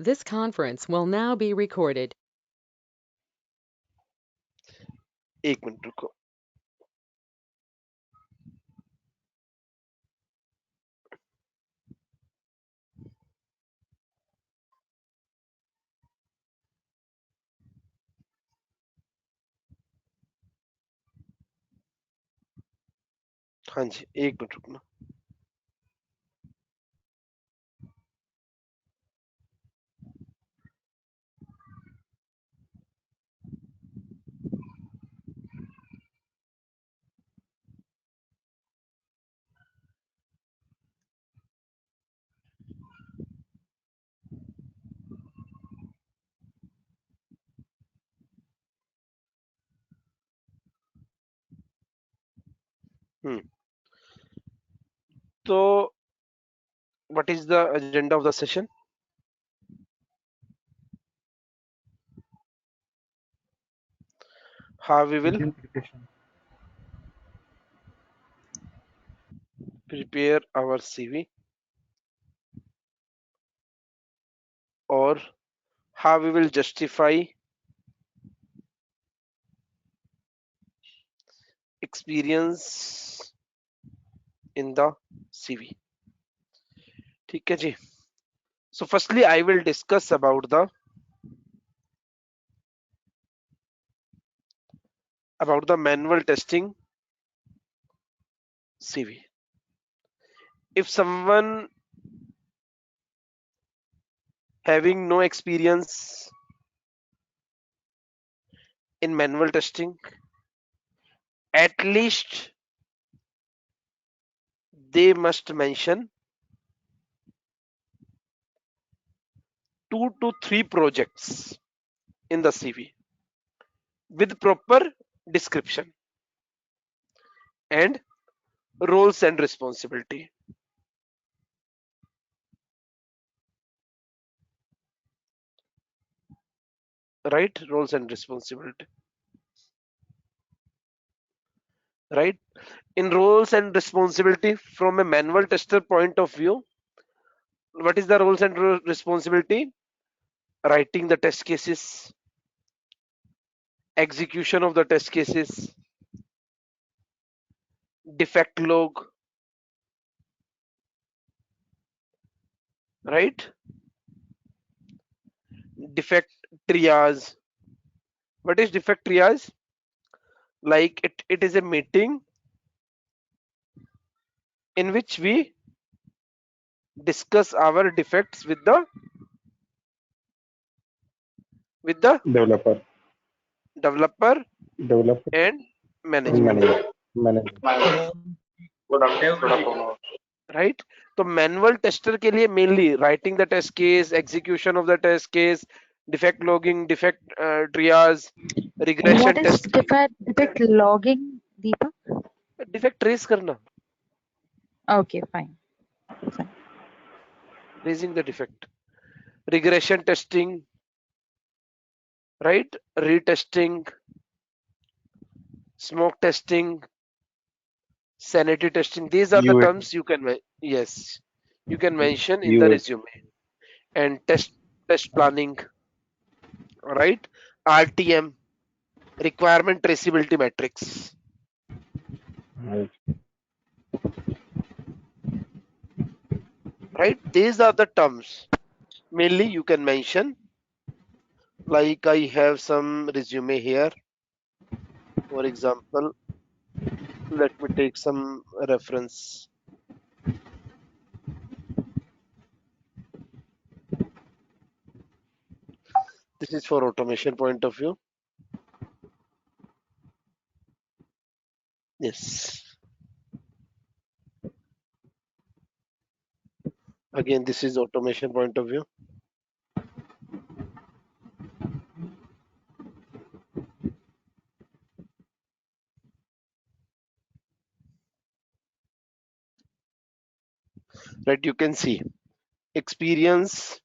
This conference will now be recorded. एक minute रुको। हाँ जी, एक मिनट रुकना। तो what is the agenda of the session? How we will prepare our CV, or how we will justify experience in the CV. ठीक है जी। So firstly, I will discuss about the manual testing CV. If someone having no experience in manual testing, at least they must mention 2 to 3 projects in the CV with proper description and roles and responsibility. Right? Roles and responsibility. Right? In roles and responsibility, from a manual tester point of view, what is the roles and responsibility? Writing the test cases, execution of the test cases, defect log, right? Defect triage. What is defect triage? Like it is a meeting in which we discuss our defects with the developer developer developer and and management. manager right तो manual tester के लिए mainly writing the test case, execution of the test case, defect logging, defect triage, regression What is test, defect logging, Deepak? Defect trace करना, Okay, fine. Raising the defect, regression testing, right, retesting, smoke testing, sanity testing. These are the UAT terms you can mention in the UAT resume. And test planning, right? RTM, requirement traceability matrix. right. Right, these are the terms mainly you can mention. Like I have some resume here, for example. Let me take some reference. This is for automation point of view. Yes, again this is automation point of view. Right, you can see experience,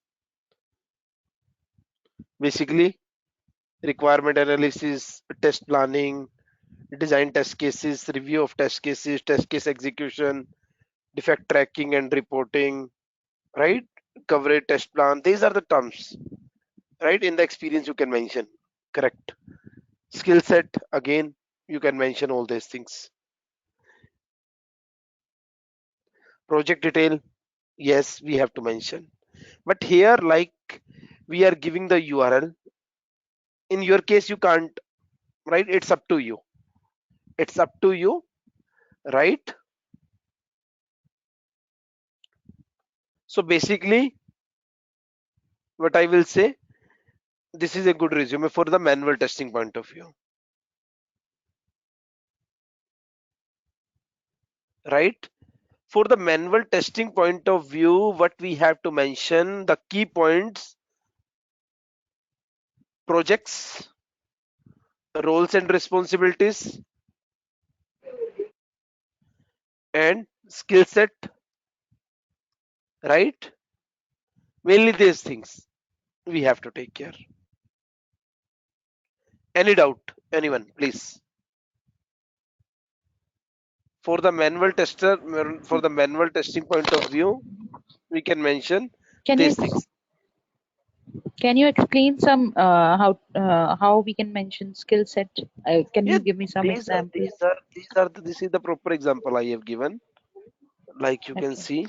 basically requirement analysis, test planning, design test cases, review of test cases, test case execution, defect tracking and reporting, right? coverage, test plan. These are the terms, right? In the experience you can mention. Correct. Skill set, again, you can mention all these things. Project detail, yes, we have to mention. But here, like, we are giving the URL. In your case, you can't, right? It's up to you. It's up to you, right? So basically, what I will say, this is a good resume for the manual testing point of view, right? For the manual testing point of view, what we have to mention, the key points, projects, roles and responsibilities, and skill set, right? Mainly these things we have to take care. Any doubt, anyone, please? For the manual tester, for the manual testing point of view, we can mention Can these you things. can you explain some how we can mention skill set? Can Yeah, you give me some examples? this is the proper example I have given. Like you can Okay. see,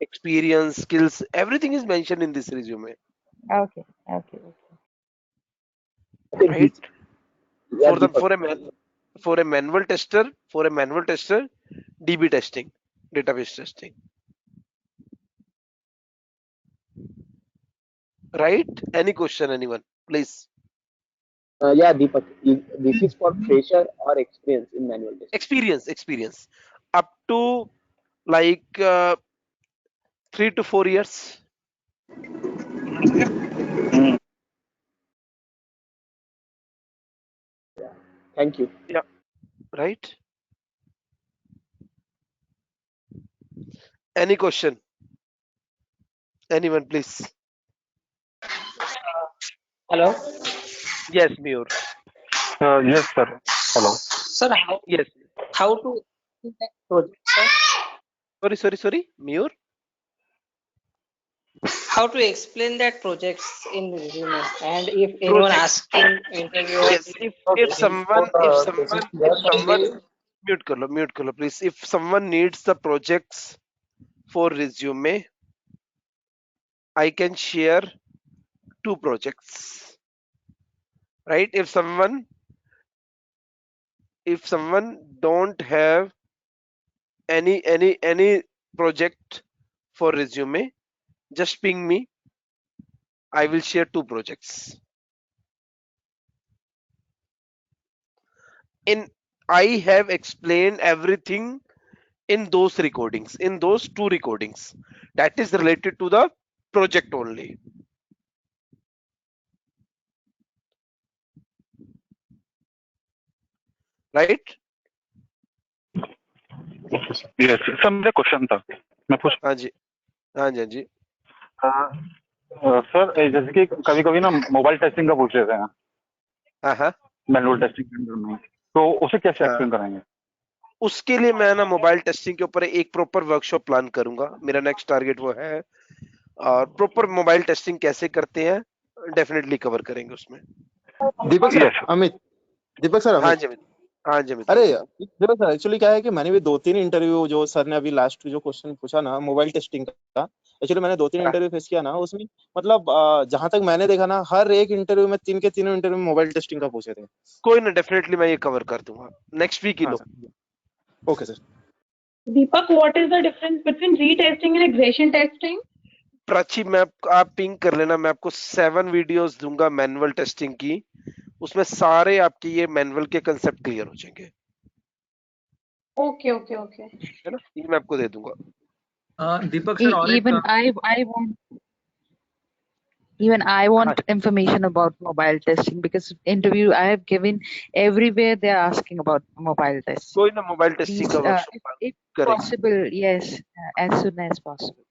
experience, skills, everything is mentioned in this resume, Okay. Okay. right? Yeah, For the Deepak. for a manual tester, DB testing, database testing, right? Any question, anyone, please? Yeah, Deepak. This is for fresher or experience in manual testing. Experience, up to like 3 to 4 years. Thank you. Yeah, right. Any question, anyone, please? Hello, Yes, Mure. Yes, sir. Hello. sir. Yes. How to do that project, sir? Sorry, Mure. How to explain that projects in resume? And if anyone Projects. asking interview, Yes. If someone mute kar lo, please. If someone needs the projects for resume, I can share 2 projects, right? If someone don't have any project for resume, just ping me. I will share 2 projects. I have explained everything in those recordings, in those 2 recordings, that is related to the project only, right? Yes, sir मेरा question था, मैं पूछ हाँ जी, हाँ जी, हाँ जी। Sir जैसे कि कभी कभी ना मोबाइल टेस्टिंग का पूछ लेते हैं हाँ हाँ मैनुअल टेस्टिंग के अंदर में, तो उसे कैसे हाँ। एक्सप्लेन कराएंगे? उसके लिए मैं ना मोबाइल टेस्टिंग के ऊपर एक प्रॉपर वर्कशॉप प्लान करूंगा। मेरा नेक्स्ट टारगेट वो है, और प्रॉपर मोबाइल टेस्टिंग कैसे करते हैं डेफिनेटली कवर करेंगे उसमें। दीपक सर, Yes. दीपक सर, हाँ अमित। जी अमित, हाँ जी अमित। अरे दीपक सर, एक्चुअली क्या है कि मैंने भी 2-3 इंटरव्यू, जो सर ने अभी लास्ट जो क्वेश्चन पूछा ना मोबाइल टेस्टिंग का, एक्चुअली मैंने 2-3 इंटरव्यू फेस किया ना, उसमें मतलब जहां तक मैंने देखा ना, हर एक इंटरव्यू में 3 के 3 इंटरव्यू में मोबाइल टेस्टिंग का पूछे थे। कोई ना, डेफिनेटली मैं ये कवर कर दूंगा नेक्स्ट वीक ही हाँ लो। Sir, okay sir. Deepak, what is the difference between retesting and regression testing? Prachi, मैं आप पिंग कर लेना, मैं आपको 7 वीडियोस दूंगा मैनुअल टेस्टिंग की, उसमें सारे आपके ये मैनुअल के कंसेप्ट क्लियर हो जाएंगे। Okay, okay, okay. है ना, ये मैं आपको दे दूंगा। दीपक सर, और Even I want information about mobile testing, because interview I have given everywhere they are asking about mobile testing. कोई ना, मोबाइल टेस्टिंग Please, का वर्कशॉप if करेंगे, possible, yes, as soon as possible.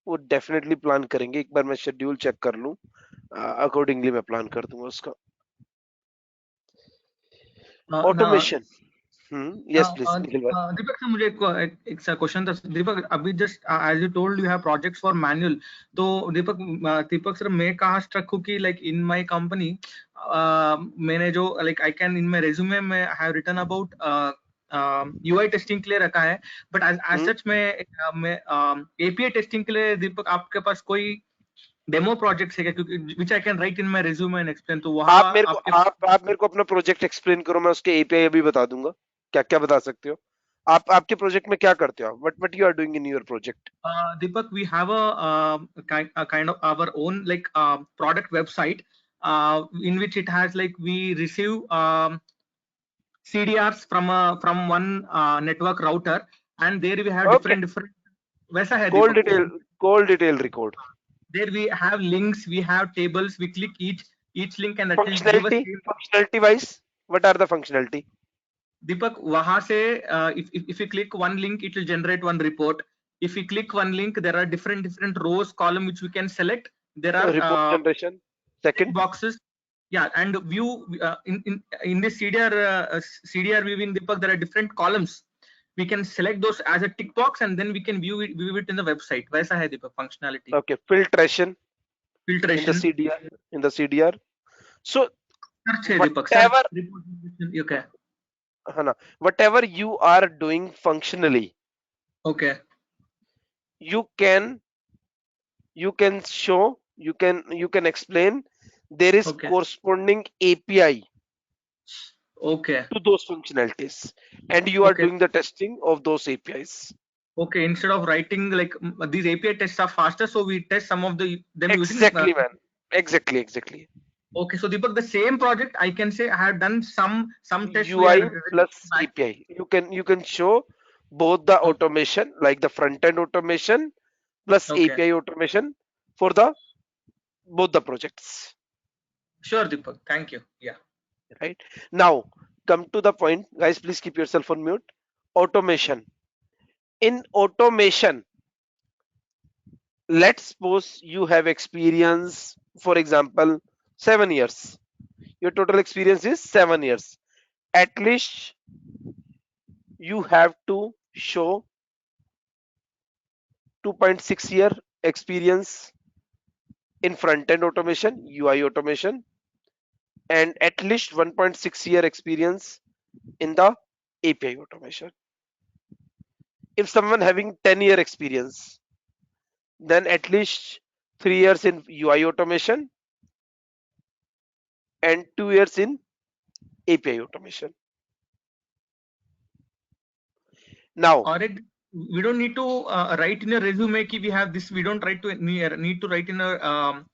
वो definitely plan करेंगे। एक बार मैं schedule check कर लूं, अकॉर्डिंगली मैं प्लान कर दूंगा उसका। ऑटोमेशन, Yes, please, निखिल भाई. दीपक सर मुझे एक क्वेश्चन था दीपक अभी just as you told you have projects for manual तो दीपक सर मैं कहाँ स्ट्रक हूँ कि लाइक इन माय कंपनी मैंने जो like I can in my resume में I have written about UI testing के लिए रखा है बट एज सच मैं एपीआई टेस्टिंग के लिए दीपक आपके पास कोई डेमो प्रोजेक्ट है क्या क्योंकि which I can write in my resume and explain तो वहां आप मेरे को अपना प्रोजेक्ट एक्सप्लेन करो, मैं उसके एपीआई अभी बता दूंगा क्या क्या बता सकते हो. आपके प्रोजेक्ट में क्या करते हो? What you are doing in your project? Deepak, we have a kind of our own like product website in which it has like we receive CDRs from one network router and there we have Okay. different वैसा है Call Deepak. detail record. There we have links, we have tables, we click each link and that will give us Functionality wise, what are the functionality? Deepak, वहां से if you click one link, it will generate one report. If you click one link, there are different rows, column which we can select. There are report generation. Second boxes. Yeah, and view in this CDR viewing, Deepak, there are different columns. We can select those as a tick box and then we can view it in the website. वैसा है Deepak functionality. Okay, filtration in the CDR. So whatever okay. Whatever you are doing functionally, okay, you can show, you can explain. There is corresponding API to those functionalities and you are doing the testing of those APIs. Okay, instead of writing like these API tests are faster, so we test some of them exactly using exactly. Okay, so Deepak, the same project I can say I have done some tests UI plus API. You can show both the automation, like the front end automation plus API automation for both the projects. Sure, Deepak. Thank you. Yeah. Right. Now come to the point, guys. Please keep yourself on mute. Automation. In automation, let's suppose you have experience, for example, 7 years. Your total experience is 7 years. At least you have to show 2.6 year experience in front-end automation, UI automation, and at least 1.6 year experience in the API automation. If someone having 10-year experience, then at least 3 years in UI automation and 2 years in API automation. Now, we don't need to write in a resume ki we have this. We don't need to write in a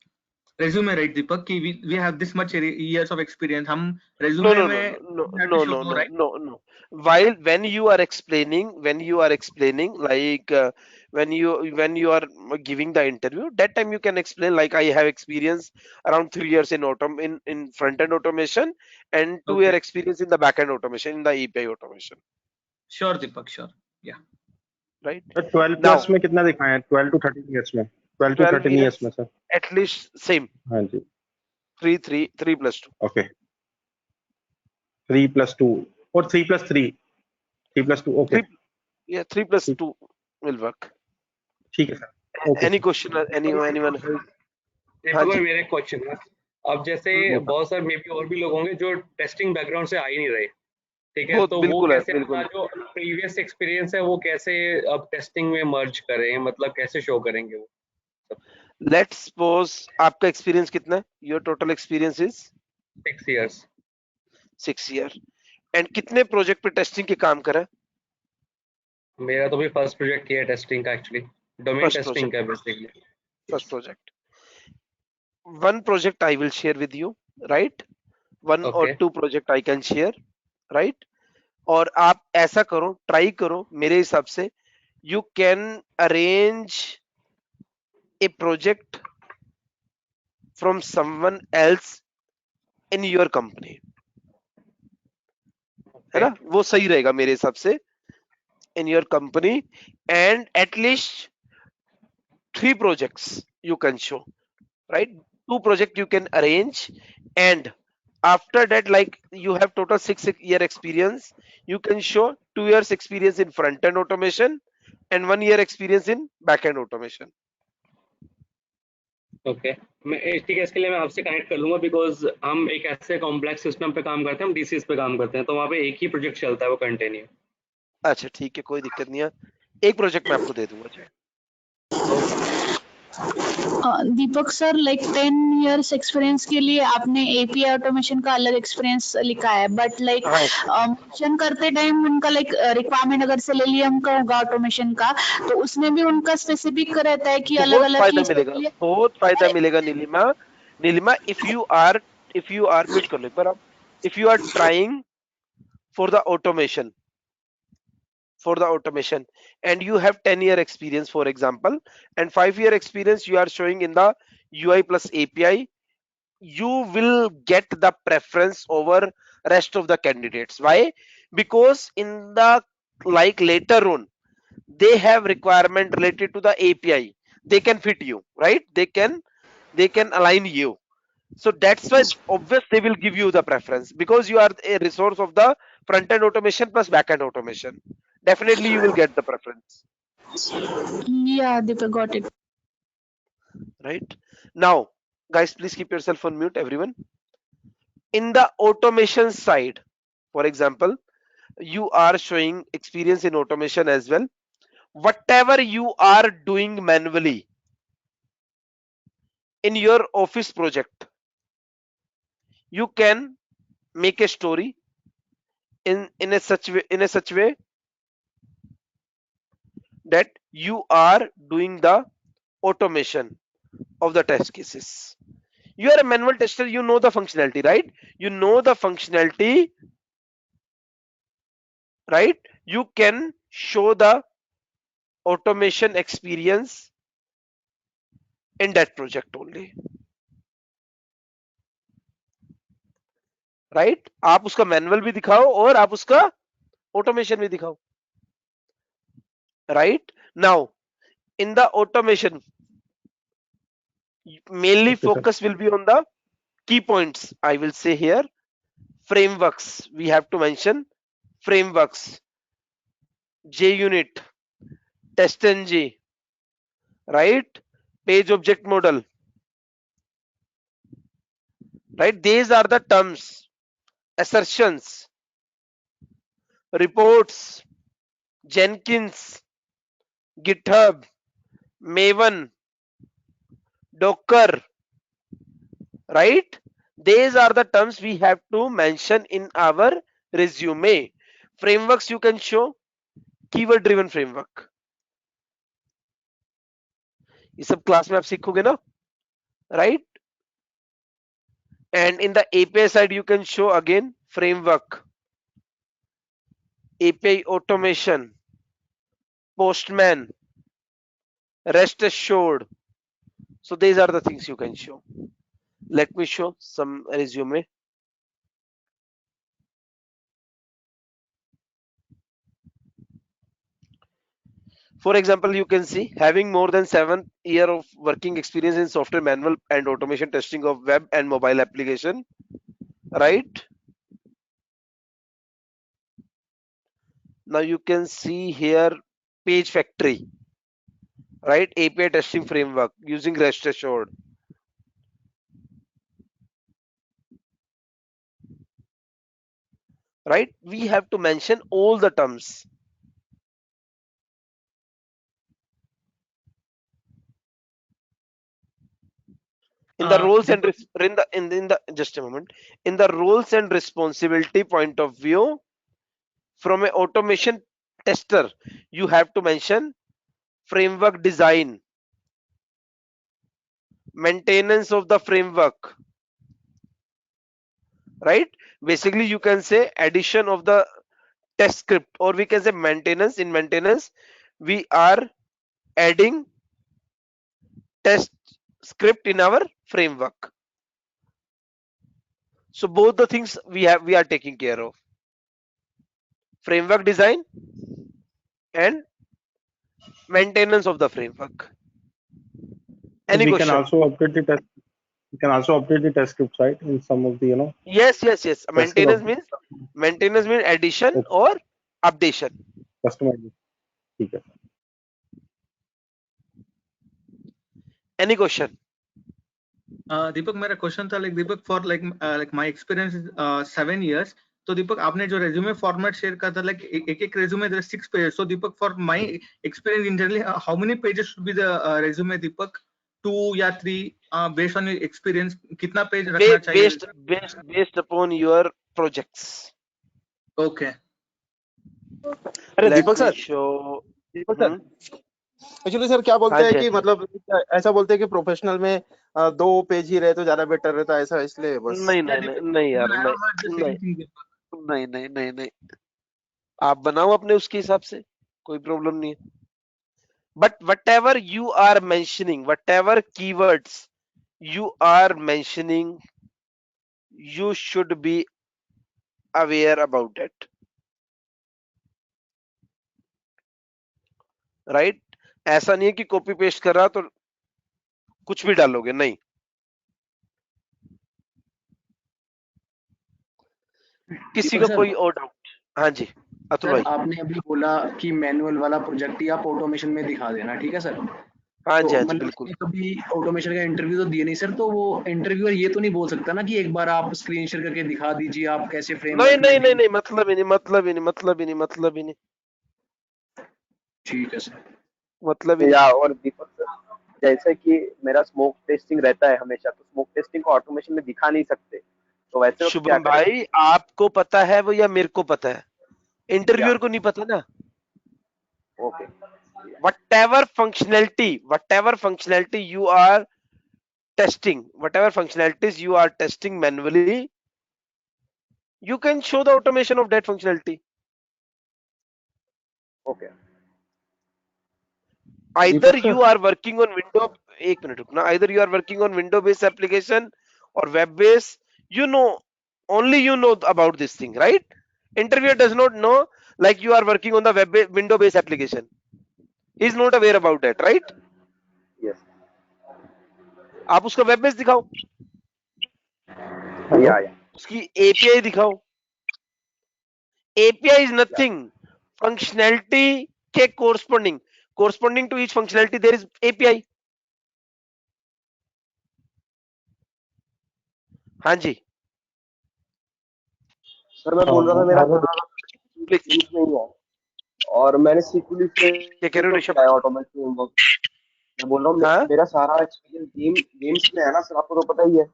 resume, right, Deepak? Ki we have this much years of experience. Hum resume no. While when you are explaining, like when you are giving the interview, that time you can explain like I have experience around 3 years in front end automation and 2 year experience in the back end automation, in the API automation. Sure, Deepak. Sure. Yeah. Right. 12 plus में कितना दिखाया है? 12 to 13 years में. 12 to 13 years में sir. At least same. हाँ जी. 3 plus 2. Okay. 3 plus 2 or 3 plus 3. 3 plus 2. Okay. 3 plus 2 will work. ठीक है sir. Okay. Any question? Anyone? मेरे क्वेश्चन है. अब जैसे बहुत सारे मे बी और भी लोग होंगे जो टेस्टिंग बैकग्राउंड से आ ही नहीं रहे. ठीक है, तो वो कैसे अपना जो प्रीवियस एक्सपीरियंस है वो कैसे अब टेस्टिंग में मर्ज करें, मतलब कैसे शो करेंगे वो? लेट्स सपोज आपका एक्सपीरियंस कितना है? Your total experience is 6 years. 6 year. And कितने प्रोजेक्ट पे टेस्टिंग के काम करा? मेरा तो भी फर्स्ट प्रोजेक्ट किया है टेस्टिंग का, एक्चुअली डोमेन टेस्टिंग का basically. First project. One project I will share with you, right? One और two project I can share, right? और आप ऐसा करो, ट्राई करो, मेरे हिसाब से you can arrange a project from someone else in your company, है ना? वो सही रहेगा मेरे हिसाब से. In your company and at least 3 projects you can show, right? 2 projects you can arrange and After that, like you have total 6 year experience, you can show 2 years experience in front end automation and 1 year experience in back end automation. Okay ठीक है, इसके लिए मैं आपसे connect कर लूंगा because हम एक ऐसे कॉम्प्लेक्स सिस्टम पे काम करते हैं, हम डीसीएस पे काम करते हैं, तो वहाँ पे एक ही प्रोजेक्ट चलता है, वो कंटिन्यू। अच्छा ठीक है, कोई दिक्कत नहीं है, एक प्रोजेक्ट मैं आपको दे दूंगा। दीपक सर, लाइक 10 years एक्सपीरियंस के लिए आपने एपीआई ऑटोमेशन का अलग एक्सपीरियंस लिखा है, बट लाइक मेंशन करते टाइम उनका लाइक रिक्वायरमेंट अगर सेलेनियम का होगा ऑटोमेशन का, तो उसमें भी उनका स्पेसिफिक रहता है कि अलग अलग फायदा मिलेगा, बहुत फायदा मिलेगा Neelima. If you are mute कर लो एक बार आप, if you are trying for the automation and you have 10-year experience for example, and 5-year experience you are showing in the UI plus API, you will get the preference over rest of the candidates. Why? Because in the like later on they have requirement related to the API, they can fit you, right? They can align you. So that's why obviously they will give you the preference because you are a resource of the front end automation plus back end automation. Definitely you will get the preference. Yeah, Deepak, got it. Right now, guys, please keep yourself on mute, everyone. In the automation side, for example, you are showing experience in automation as well. Whatever you are doing manually in your office project, you can make a story in a such way that you are doing the automation of the test cases. You are a manual tester, you know the functionality, right? You know the functionality, right? You can show the automation experience in that project only, right? आप उसका manual भी दिखाओ और आप उसका automation भी दिखाओ, right? Now in the automation, mainly focus will be on the key points. I will say here frameworks, we have to mention frameworks, JUnit, TestNG, right? Page object model, right? These are the terms, assertions, reports, Jenkins, GitHub, Maven, Docker, right? These are the terms we have to mention in our resume. Frameworks you can show keyword driven framework. ये सब class में आप सीखोगे ना, right? And in the API side you can show again framework, API automation, Postman, REST assured. So these are the things you can show. Let me show some resume. For example, you can see having more than 7 years of working experience in software manual and automation testing of web and mobile application, right? Now you can see here Page Factory, right? API testing framework using REST assured. Right? We have to mention all the terms. In the roles and in the just a moment, in the roles and responsibility point of view, from an automation tester, you have to mention framework design, maintenance of the framework, right? Basically you can say addition of the test script, or we can say maintenance. In maintenance we are adding test script in our framework. So both the things we are taking care of, framework design and maintenance of the framework. Any we question? can also update the test. You can also update the test scripts, right? In some of the, Yes. testing Maintenance of means addition okay, or updation. customization. ठीक है. Any question? दीपक मेरा question था like Deepak for like my experience 7 years. तो दीपक आपने जो resume format share करा था like एक resume there 6 pages. So Deepak for my experience internally how many pages should be the resume Deepak 2 या 3 बेस्ड ऑन योर एक्सपीरियंस कितना page रखना चाहिए Based upon your projects. Okay अरे Let Deepak me sir, show. Deepak sir, actually sir क्या बोलते हैं कि मतलब ऐसा बोलते हैं कि प्रोफेशनल में 2 पेज ही रहे तो ज्यादा बेटर रहता है, ऐसा इसलिए बस. नहीं यार, नहीं. आप बनाओ अपने उसके हिसाब से, कोई प्रॉब्लम नहीं है. But whatever you are mentioning, whatever keywords you are mentioning, you should be aware about it. Right? ऐसा नहीं है कि कॉपी पेस्ट कर रहा तो कुछ भी डालोगे, नहीं. किसी को कोई और डाउट? हाँ जी अतुल भाई. आपने अभी बोला कि मैनुअल वाला प्रोजेक्ट ही आप ऑटोमेशन में दिखा देना, ठीक है सर? हाँ जी, मतलब बिल्कुल. कभी ऑटोमेशन का इंटरव्यू तो दिए नहीं सर, तो वो इंटरव्यूअर ये तो नहीं बोल सकता ना कि एक बार आप स्क्रीन शेयर करके दिखा दीजिए आप कैसे फ्रेमवर्क नहीं, मतलब ही नहीं. ठीक है सर. मतलब या और दीपक सर, जैसे कि मेरा स्मोक टेस्टिंग रहता है हमेशा, तो स्मोक टेस्टिंग को ऑटोमेशन में दिखा नहीं सकते, तो वैसे शुभम भाई आपको पता है वो या मेरे को पता है, इंटरव्यूअर को नहीं पता ना. Okay. whatever functionality you are testing, whatever functionalities you are testing manually, you can show the automation of that functionality. Okay. Either you are working on window, एक मिनट रुकना, either you are working on window based application or web based, only you know about this thing, right? Interviewer does not know, like you are working on the window based application, he is not aware about that, right? Yes. आप उसका web base दिखाओ, या उसकी API दिखाओ. API is nothing, functionality के corresponding to each functionality there is API. हाँ जी sir, मैं बोल रहा था मेरा गेम्स में ही है और मैंने सीक्वली से क्या कह रहे हो ऋषभ? Automation framework. मैं बोल रहा हूँ हाँ? मेरा सारा एक्सपीरियंस गेम्स में है ना सर, आपको तो पता ही है.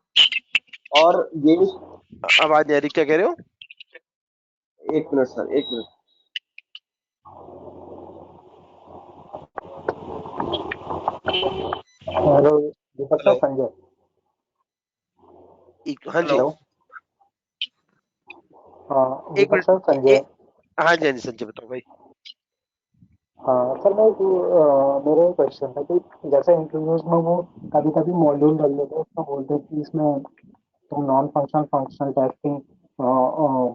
और गेम्स, आवाज नहीं आ रही, क्या कह रहे हो? एक मिनट सर, एक मिनट. हेलो दीपक सर, संजय. हाँ जी. एक मिनट सर, संजय. हाँ जी संजय बताओ भाई. हाँ सर, मेरा क्वेश्चन था कि जैसे इंटरव्यूज में वो कभी कभी मॉड्यूल डाल देते हैं, उसमें बोलते हैं कि इसमें तुम नॉन फंक्शनल टेस्टिंग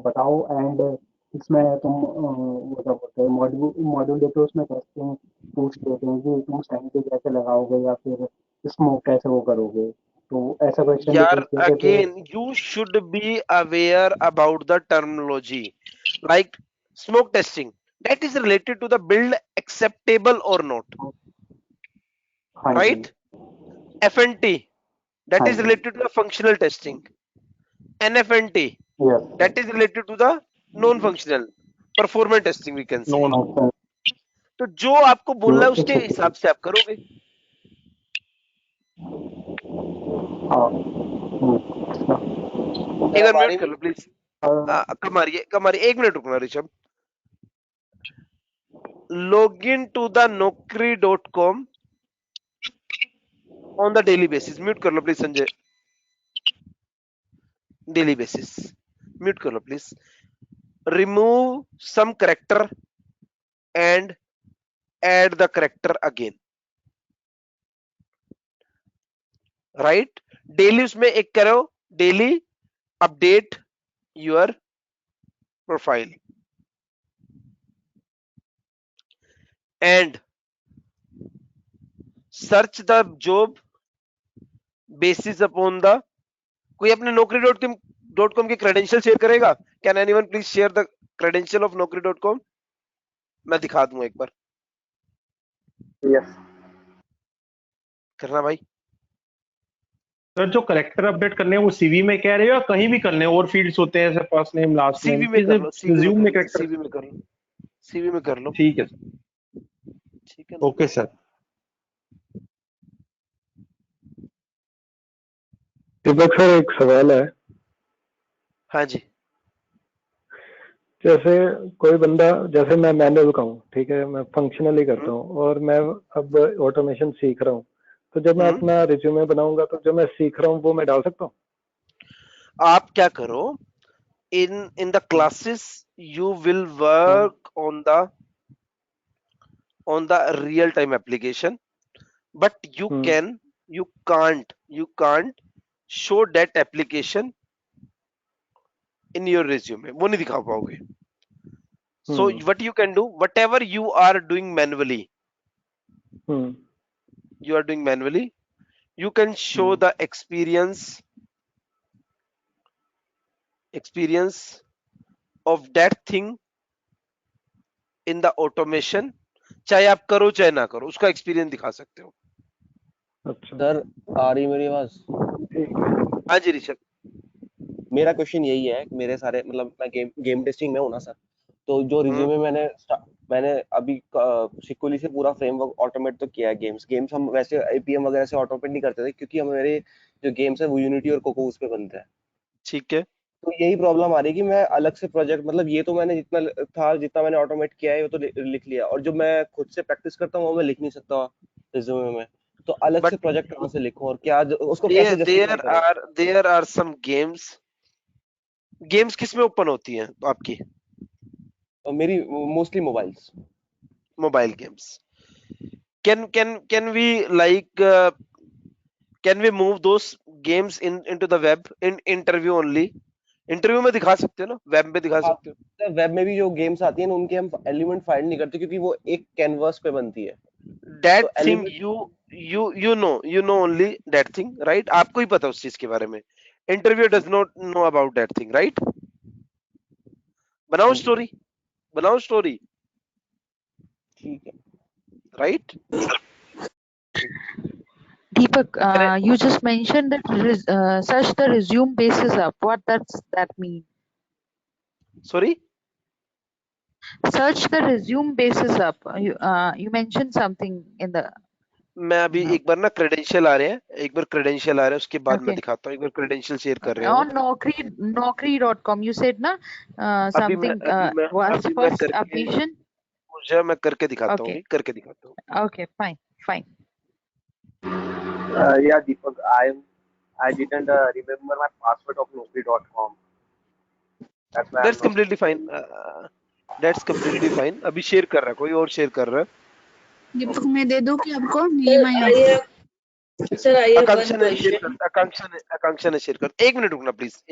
बताओ, एंड इसमें तुम वो क्या बोलते हैं मॉड्यूल देते हो, उसमें टेस्टिंग पूछ लेते हैं कि तुम सैनिटी कैसे लगाओगे या फिर स्मोक कैसे वो करोगे, तो ऐसा क्वेश्चन यार again you should be aware about the terminology, like smoke testing, that is related to the build acceptable or not, right? FNT, that is related to the functional testing. NFNT, that is related to the non-functional performance testing, we can say. तो जो आपको बोलना है उसके हिसाब से आप करोगे. एक बार म्यूट कर लो प्लीज. कमारी एक मिनट रुकना Rishabh. login to the naukri.com on the daily basis. Mute कर लो please Sanjay. daily basis mute कर लो please. remove some character and add the character again, right? daily उसमें एक करो, daily update your profile and search the job basis upon the, कोई अपने naukri.com के क्रेडेंशियल शेयर करेगा? Can anyone please share the credential of naukri.com? मैं दिखा दूंगा एक बार। यस करना भाई। सर जो करेक्टर अपडेट करने हैं वो सीवी में कह रहे हो या कहीं भी करने हैं? और फील्ड्स होते हैं जैसे first name last name, CV में कर लो, रिज्यूम में करेक्टर? सीवी में कर लो, सीवी में कर लो। ठीक है, ठीक है ना? Okay sir. दीपक सर एक सवाल है। हाँ जी। जैसे कोई बंदा, जैसे मैं मैनुअल का हूँ, ठीक है, मैं फंक्शनली करता हूँ और मैं अब ऑटोमेशन सीख रहा हूँ, तो जब मैं अपना रिज्यूमे बनाऊंगा तो जो मैं सीख रहा हूँ वो मैं डाल सकता हूँ? आप क्या करो, in the classes you will work on the real time application, but you can't show that application in your resume, वो नहीं दिखा पाओगे। So what you can do, whatever you are doing manually, you can show the experience of that thing in the automation, चाहे आप करो चाहे ना करो, उसका एक्सपीरियंस दिखा सकते हो। अच्छा सर, आ रही मेरी आवाज? हाँ जी ऋषभ। मेरा क्वेश्चन यही है, मेरे सारे मतलब मैं गेम टेस्टिंग में हूँ ना सर, तो जो रिज्यूमे मैंने अभी सिक्वली से पूरा फ्रेमवर्क ऑटोमेट तो किया है। गेम्स हम वैसे एपीएम वगैरह से ऑटोमेट नहीं करते थे, क्योंकि हमारे जो गेम्स है वो यूनिटी और कोकोस पे बनते हैं। ठीक है। तो यही प्रॉब्लम आ रही है कि मैं अलग से प्रोजेक्ट, मतलब ये तो मैंने जितना मैंने ऑटोमेट किया है वो तो लिख लिया, और जो मैं खुद से प्रैक्टिस करता हूँ वो मैं लिख नहीं सकता रिज्यूमे में। तो अलग से प्रोजेक्ट कहाँ से लिखूं और क्या उसको कैसे जस्टिफाई करूं? देयर आर सम गेम्स किस में ओपन होती हैं आपकी? मेरी mostly mobile games. can we like can we move those games into the web in interview only? Interview में दिखा सकते हो ना, वेब में दिखा सकते हो। वेब में भी जो गेम्स आती हैं उनके हम एलिमेंट फाइंड नहीं करते, क्योंकि वो एक कैनवास पे बनती है। That thing you know only that thing, right? आपको ही पता उस चीज के बारे में। Interview does not know about that thing, right? बनाओ स्टोरी। ठीक है, right? Deepak, you just mentioned that search the resume basis up. What does that mean? Sorry? Search the resume basis up. You mentioned something in the. मैं अभी एक बार ना credential आ रहे हैं, उसके बाद मैं दिखाता हूँ। एक बार क्रेडेंशियल शेयर कर रहे हैं। On Naukri.com, you said ना something was first submission. मैं करके दिखाता हूँ, करके दिखाता हूँ। Okay, fine. Yeah, Deepak, I didn't remember my password of Naukri.com. That's why That's completely fine. That's completely fine. अभी शेयर कर रहा है, कोई और शेयर कर रहा है। दीपक मैं दे दूं कि आपको नीलिमा? सर आकांक्षा ने शेयर कर। एक मिनट रुकना प्लीज,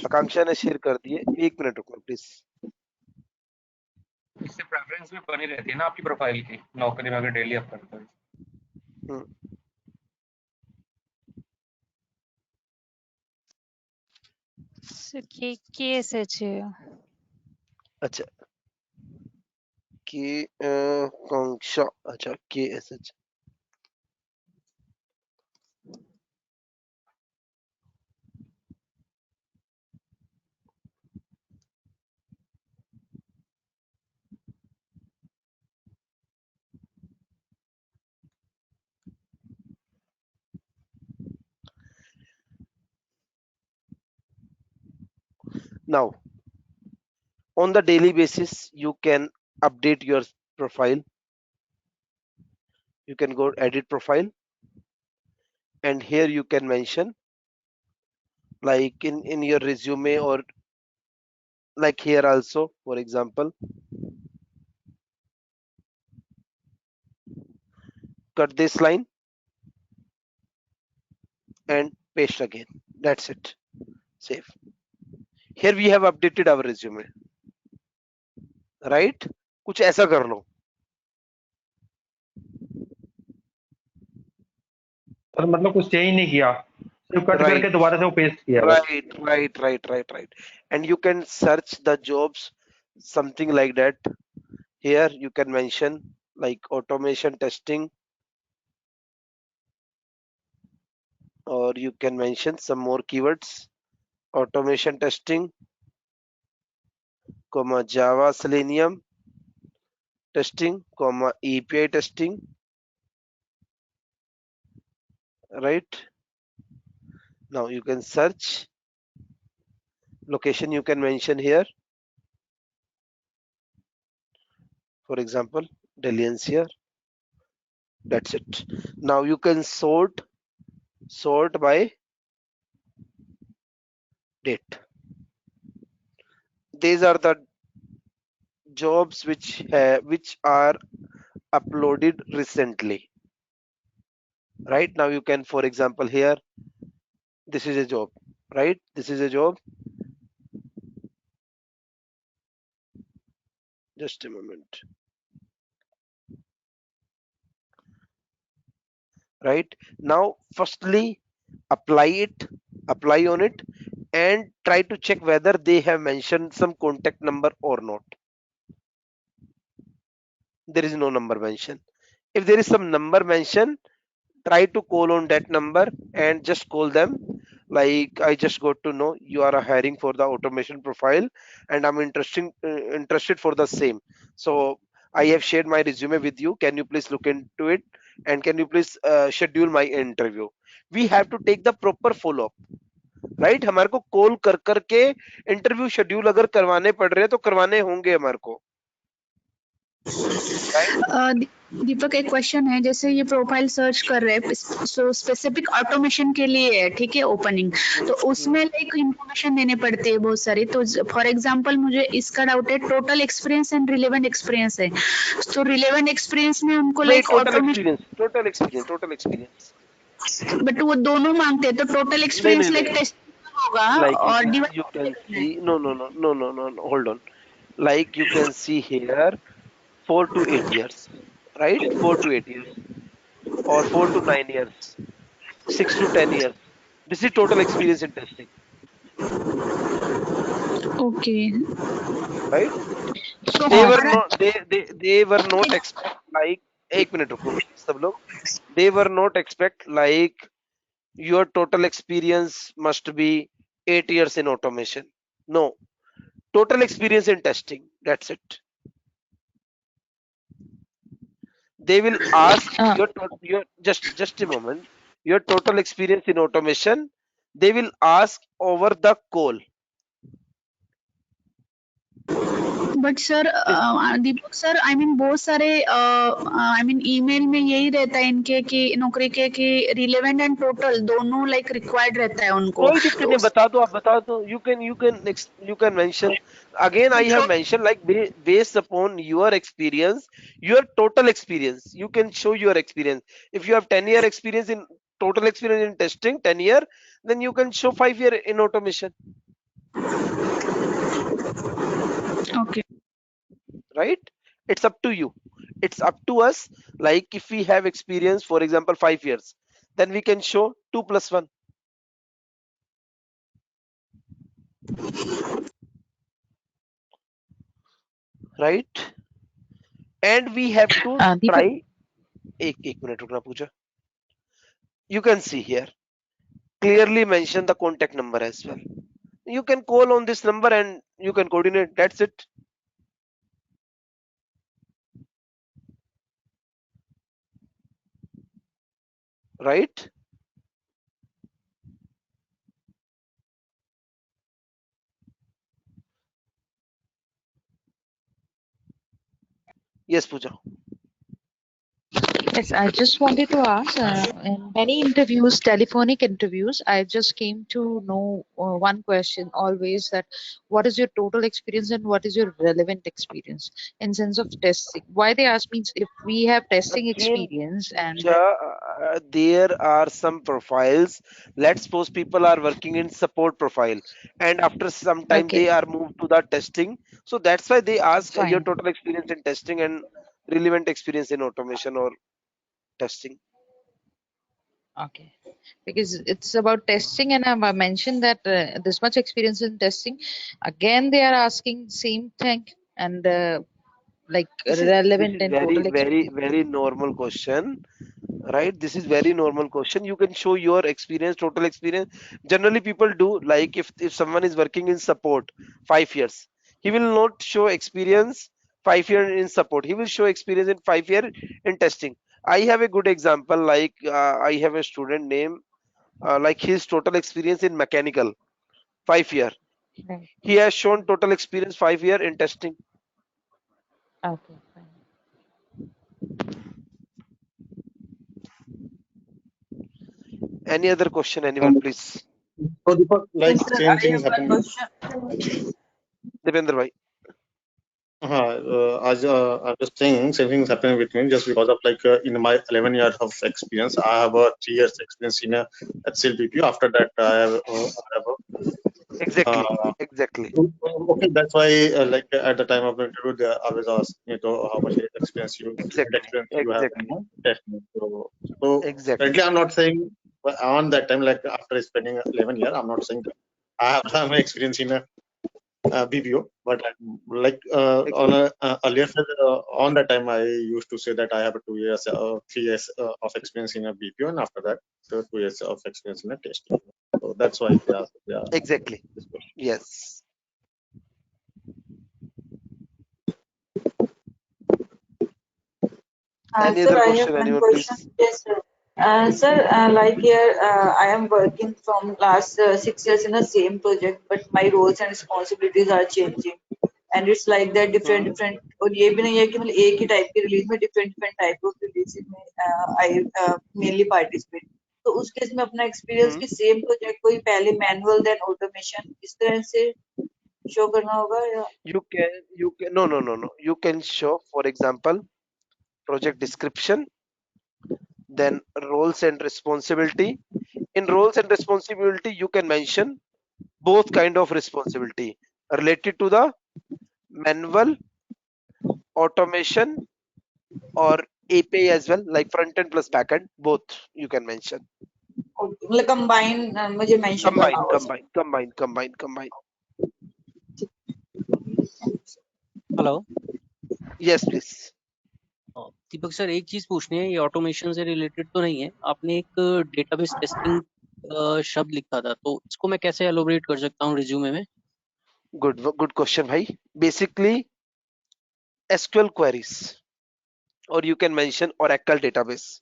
आकांक्षा ने शेयर कर दिए, 1 मिनट रुकना प्लीज। इससे प्रेफरेंस भी बनी रहती है ना आपकी प्रोफाइल की, नौकरी में अगर डेली अप करते हो। KSH है। अच्छा आकांक्षा, अच्छा KSH। Now, on the daily basis, you can update your profile. You can go edit profile, and here you can mention like in your resume, or like here also, for example, cut this line and paste again. That's it. Save. Here we have updated our resume, right? कुछ ऐसा कर लो। Sir मतलब कुछ change नहीं किया, सिर्फ cut Right, करके दोबारा से वो पेस्ट किया बस। right. And you can search the jobs, something like that. Here you can mention like automation testing, or you can mention some more keywords: automation testing, comma Java Selenium testing, comma API testing, right? Now you can search. Location you can mention here. For example, Delhi NCR. That's it. Now you can sort by date. These are the jobs which are uploaded recently. Right now you can, for example, here this is a job, right? This is a job. Just a moment. Right now, firstly apply on it and try to check whether they have mentioned some contact number or not. There is no number mentioned. If there is some number mentioned, try to call on that number and just call them. Like, I just got to know you are hiring for the automation profile and I'm interested for the same. So I have shared my resume with you. Can you please look into it and can you please schedule my interview? We have to take the proper follow up, right? हमारे को call कर करके interview schedule अगर करवाने पड़ रहे हैं तो करवाने होंगे हमारे को। दीपक, एक क्वेश्चन है, जैसे ये प्रोफाइल सर्च कर रहे हैं सो स्पेसिफिक ऑटोमेशन के लिए है, ठीक है, ओपनिंग, तो उसमें लाइक इंफॉर्मेशन देने पड़ते हैं बहुत सारी, तो फॉर एग्जांपल मुझे इसका डाउट है, total experience and relevant experience है, तो रिलेवेंट एक्सपीरियंस में हमको like automation total experience but वो दोनों मांगते हैं, तो टोटल एक्सपीरियंस लाइक टेस्ट होगा और you can see no hold on, like you can see here 4 to 8 years, right? 4 to 8 years or 4 to 9 years, 6 to 10 years. This is total experience in testing. Okay. Right? So they were not expect like, एक minute रुको सब लोग, they were not expect like your total experience must be 8 years in automation. No, total experience in testing, that's it. They will ask your just a moment, your total experience in automation, they will ask over the call. But sir Deepak sir, I mean बहुत सारे I mean email में यही रहता है इनके कि नौकरी के कि रिलेवेंट एंड टोटल दोनों लाइक रिक्वायर्ड रहता है उनको। कोई दिक्कत नहीं, बता दो, आप बता दो, you can mention again. I have mentioned like based upon your experience, your total experience, you can show your experience. If you have 10-year experience in total experience in testing, 10 year, then you can show 5 year in automation. Okay. Right? It's up to you. It's up to us. Like if we have experience, for example, 5 years, then we can show 2 plus 1. Right? And we have to try. एक minute रुकना पूजा. You can see here clearly mention the contact number as well. You can call on this number and you can coordinate. That's it. Right? Yes, Pooja. Yes, I just wanted to ask, in many interviews, telephonic interviews, I just came to know one question always, that what is your total experience and what is your relevant experience in sense of testing? Why they ask means if we have testing experience and there are some profiles. Let's suppose people are working in support profile and after some time they are moved to the testing. So that's why they ask your total experience in testing and relevant experience in automation or testing. Okay. Because it's about testing, and I mentioned that this much experience in testing. Again, they are asking same thing, and like This relevant is and very total experience. very normal question, right? This is very normal question. You can show your experience, total experience. Generally people do, like if someone is working in support 5 years, he will not show experience 5 years in support, he will show experience in 5 years in testing. I have a good example, like I have a student name, like his total experience in mechanical 5 year, Right. he has shown total experience 5 year in testing. Okay. Fine. Any other question, anyone, please? So Deepak, like Yes, sir. same I thing is have one happening. question. Devendra bhai. As I was saying, same thing is happening with me just because of like in my 11 years of experience, I have a 3 years experience in a HCL BPO. After that, I have a Exactly, Uh, exactly, okay, that's why, like at the time of the interview, they always ask me to how much exactly, experience you have in exactly, testing. So exactly. currently, I'm not saying on that time, like after spending 11 years, I'm not saying that I have some experience in a BPO, but like on a earlier on that time, I used to say that I have a 2 years, 3 years of experience in a BPO, and after that, 2 years of experience in a testing. So that's why they are Exactly. this question. Yes. Any Sir, other I have question, one anyone, question. please? Yes, sir. Sir, like here, I am working from last 6 years in the same project, but my roles and responsibilities are changing. And it's like that different Hmm. different, और ये भी नहीं है कि मतलब एक ही type की release में different different type of release में I mainly participate. तो उस केस में अपना एक्सपीरियंस Hmm. की सेम प्रोजेक्ट कोई पहले मैनुअल देन ऑटोमेशन इस तरह से शो करना होगा या You can no. You can show, for example, project description, then roles and responsibility. In roles and responsibility, you can mention both kind of responsibility related to the manual, automation, or API as well, like front end plus back end, both you can mention. मतलब combine मुझे mention करना Combine, होगा sir. combine. Hello Yes, please. Deepak sir, एक चीज पूछनी है, ये automation से रिलेटेड तो नहीं है, आपने एक डेटाबेस टेस्टिंग शब्द लिखा था, तो इसको मैं कैसे एलोबरेट कर सकता हूँ रिज्यूमे में? Good question, bhai. Basically, SQL queries, or you can mention Oracle database.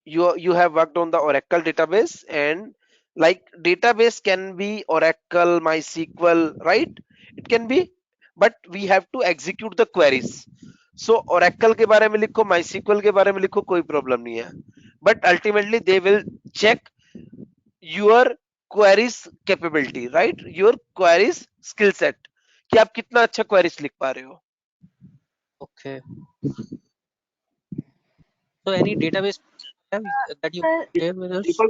You have worked on the Oracle database, and like database can be Oracle, MySQL, right? It can be, but we have to execute the queries. So Oracle के बारे में लिखो, MySQL के बारे में लिखो, कोई problem नहीं है. But ultimately they will check your queries capability, right? Your queries skill set, कि आप कितना अच्छा queries लिख पा रहे हो. Okay. So any database that you share with us? Deepak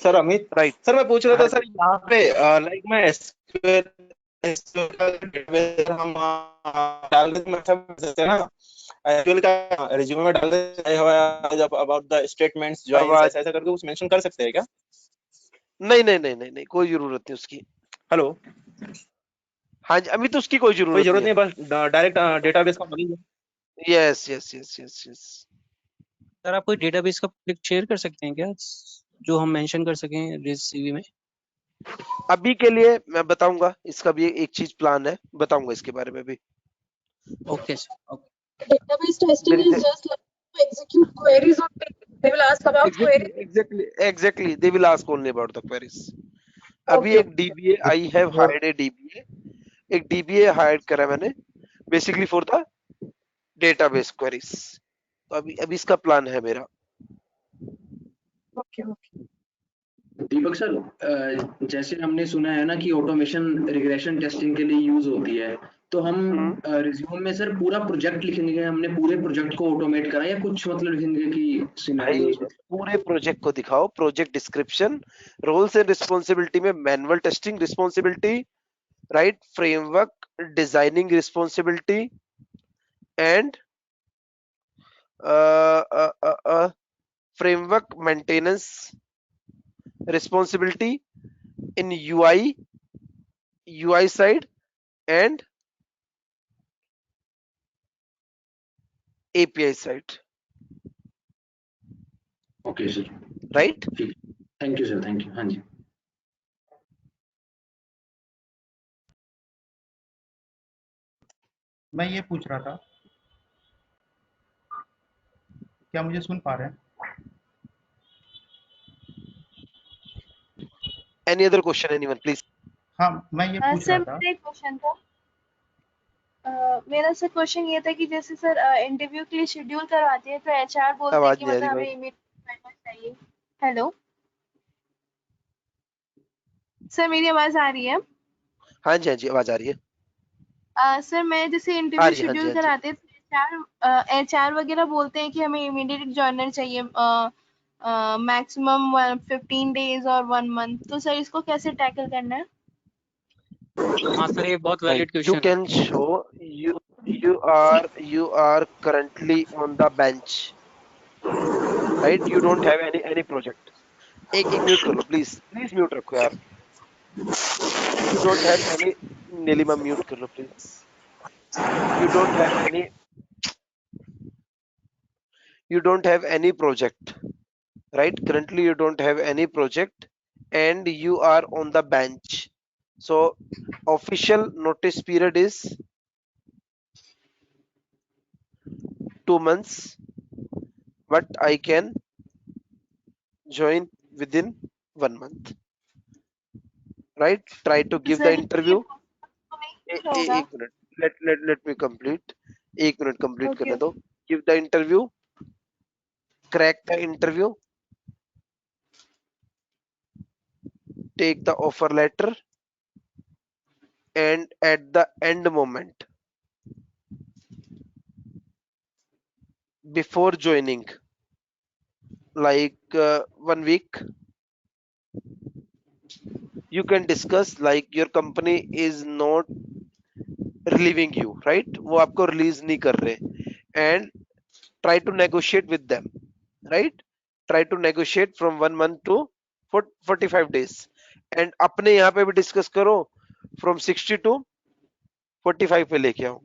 sir Amit, Right. Sir मैं पूछ रहा था हाँ सर, जी. यहाँ पे लाइक मैं SQL हम डाल देते हैं, अच्छा बन सकते हैं ना? SQL का रिज्यूमे में डाल देते हैं अबाउट द स्टेटमेंट्स, जॉइंस, आवाज ऐसा ऐसा करके कुछ मेंशन कर सकते हैं क्या? नहीं, कोई जरूरत नहीं उसकी. हेलो, हाँ जी, अभी तो उसकी कोई कोई जरूरत जरूरत नहीं नहीं, बस डायरेक्ट डेटाबेस का है. यस. सर, आप कोई डेटाबेस का प्रोजेक्ट शेयर कर सकते हैं क्या, जो हम मेंशन कर सकें सीवी में? अभी के लिए मैं बताऊंगा, इसका भी एक चीज प्लान है, बताऊंगा इसके बारे में भी. Okay sir. Okay. Database testing is just like to execute queries on paper. They will ask about queries. Exactly. They will ask only about the queries. अभी Okay. एक DBA, I have hired a DBA. एक DBA hired करा मैंने, basically for the database queries. तो अभी इसका plan है मेरा. Okay. दीपक सर, जैसे हमने सुना है ना कि ऑटोमेशन रिग्रेशन टेस्टिंग के लिए यूज होती है, तो हम रिज्यूम में सर पूरा प्रोजेक्ट लिखेंगे, हमने पूरे प्रोजेक्ट को ऑटोमेट करा या कुछ मतलब लिखेंगे कि सिनेरियोस? पूरे प्रोजेक्ट को दिखाओ, project description, roles and responsibility में manual testing responsibility, right, framework, designing responsibility, and framework maintenance responsibility in UI side and API side. Okay sir, Right? ठीक, thank you sir, thank you. हाँ जी, मैं ये पूछ रहा था, क्या मुझे सुन पा रहे हैं? Any other question, anyone, please? हाँ, मैं ये पूछ सर रहा था। मेरा एक क्वेश्चन था। मेरा सर क्वेश्चन ये था कि जैसे सर इंटरव्यू के लिए शेड्यूल करवाते हैं तो एचआर बोलते हैं आवाज कि नहीं आ मतलब रही हमें भाई। इमीडिएट करना चाहिए। हेलो सर, मेरी आवाज आ रही है? हाँ जी, हाँ जी, आवाज आ रही है। सर मैं जैसे आ इंटरव्यू रही है, हाँ जी, शेड्यूल हाँ जी। कराते हैं तो एचआर वगैरह बोलते हैं कि हमें इमीडिएट जॉइनर चाहिए, मैक्सिमम 15 डेज और 1 मंथ। तो सर इसको कैसे टैकल करना है? हाँ सर, ये बहुत वैलिड You क्वेश्चन है। can show you are currently on the bench, right? You don't have any project. एक म्यूट कर लो प्लीज म्यूट रखो यार। You don't have any, Neelima mute कर लो please. You don't have any project, right? Currently you don't have any project and you are on the bench. So official notice period is 2 months, but I can join within 1 month, right? Try to give the sir interview. होगा। एक minute, let me complete. एक minute complete Okay, करने दो। Give the interview, crack the interview, take the offer letter, and at the end moment before joining, like 1 week, you can discuss like your company is not relieving you, right? वो आपको release नहीं कर रहे and try to negotiate with them, right? Try to negotiate from 1 month to 45 days and अपने यहाँ पे भी discuss करो from 60 to 45 पे लेके आओ,